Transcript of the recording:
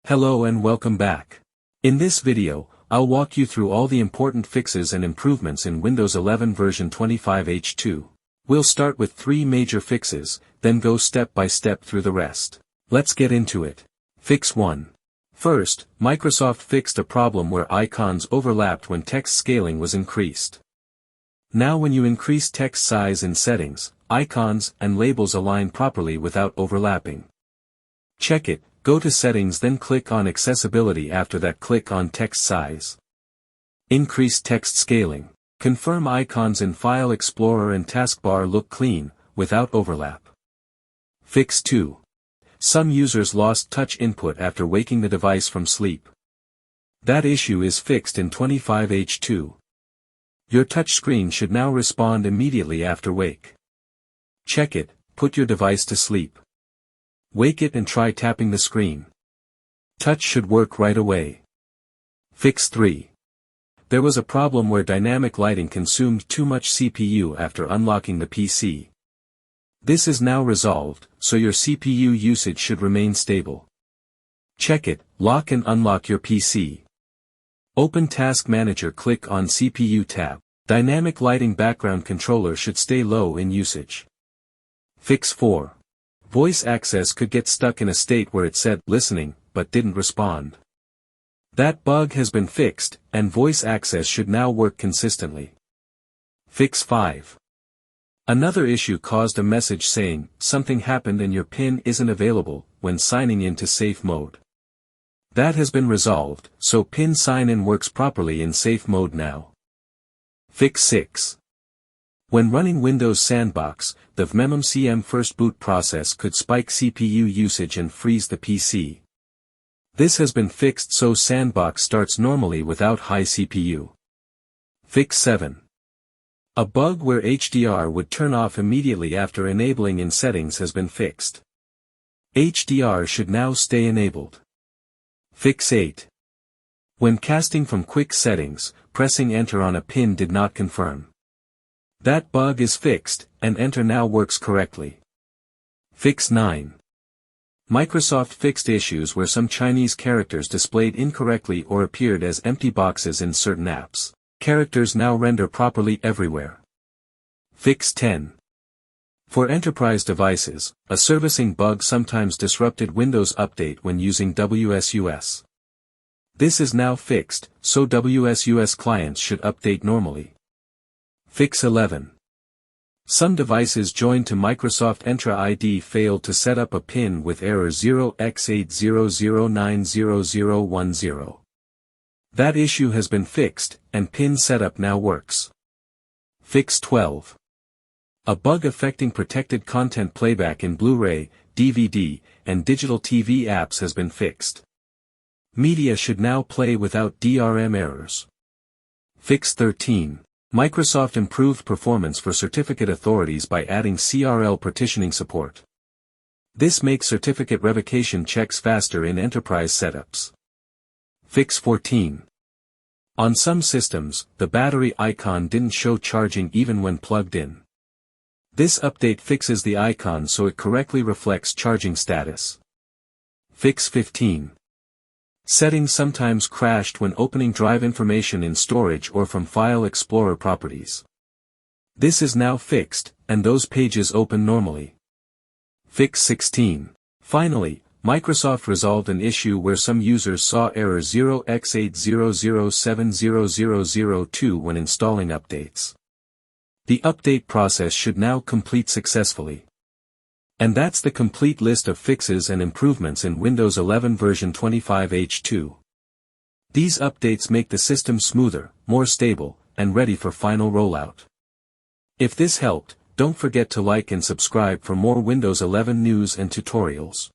Hello and welcome back. In this video, I'll walk you through all the important fixes and improvements in Windows 11 version 25H2. We'll start with 3 major fixes, then go step by step through the rest. Let's get into it. Fix 1. First, Microsoft fixed a problem where icons overlapped when text scaling was increased. Now when you increase text size in settings, icons and labels align properly without overlapping. Check it. Go to Settings, then click on Accessibility. After that, click on Text Size. Increase text scaling. Confirm icons in File Explorer and Taskbar look clean, without overlap. Fix 2. Some users lost touch input after waking the device from sleep. That issue is fixed in 25H2. Your touch screen should now respond immediately after wake. Check it, put your device to sleep. Wake it and try tapping the screen. Touch should work right away. Fix 3. There was a problem where dynamic lighting consumed too much CPU after unlocking the PC. This is now resolved, so your CPU usage should remain stable. Check it, lock and unlock your PC. Open Task Manager, click on CPU tab. Dynamic lighting background controller should stay low in usage. Fix 4. Voice access could get stuck in a state where it said listening, but didn't respond. That bug has been fixed, and voice access should now work consistently. Fix 5. Another issue caused a message saying, something happened and your PIN isn't available, when signing into safe mode. That has been resolved, so PIN sign-in works properly in safe mode now. Fix 6. When running Windows Sandbox, the vMemCM first boot process could spike CPU usage and freeze the PC. This has been fixed so Sandbox starts normally without high CPU. Fix 7. A bug where HDR would turn off immediately after enabling in settings has been fixed. HDR should now stay enabled. Fix 8. When casting from quick settings, pressing enter on a pin did not confirm. That bug is fixed, and enter now works correctly. Fix 9. Microsoft fixed issues where some Chinese characters displayed incorrectly or appeared as empty boxes in certain apps. Characters now render properly everywhere. Fix 10. For enterprise devices, a servicing bug sometimes disrupted Windows Update when using WSUS. This is now fixed, so WSUS clients should update normally. Fix 11. Some devices joined to Microsoft Entra ID failed to set up a PIN with error 0x800900010. That issue has been fixed, and PIN setup now works. Fix 12. A bug affecting protected content playback in Blu-ray, DVD, and digital TV apps has been fixed. Media should now play without DRM errors. Fix 13. Microsoft improved performance for certificate authorities by adding CRL partitioning support. This makes certificate revocation checks faster in enterprise setups. Fix 14. On some systems, the battery icon didn't show charging even when plugged in. This update fixes the icon so it correctly reflects charging status. Fix 15. Settings sometimes crashed when opening drive information in storage or from File Explorer properties. This is now fixed, and those pages open normally. Fix 16. Finally, Microsoft resolved an issue where some users saw error 0x800700002 when installing updates. The update process should now complete successfully. And that's the complete list of fixes and improvements in Windows 11 version 25H2. These updates make the system smoother, more stable, and ready for final rollout. If this helped, don't forget to like and subscribe for more Windows 11 news and tutorials.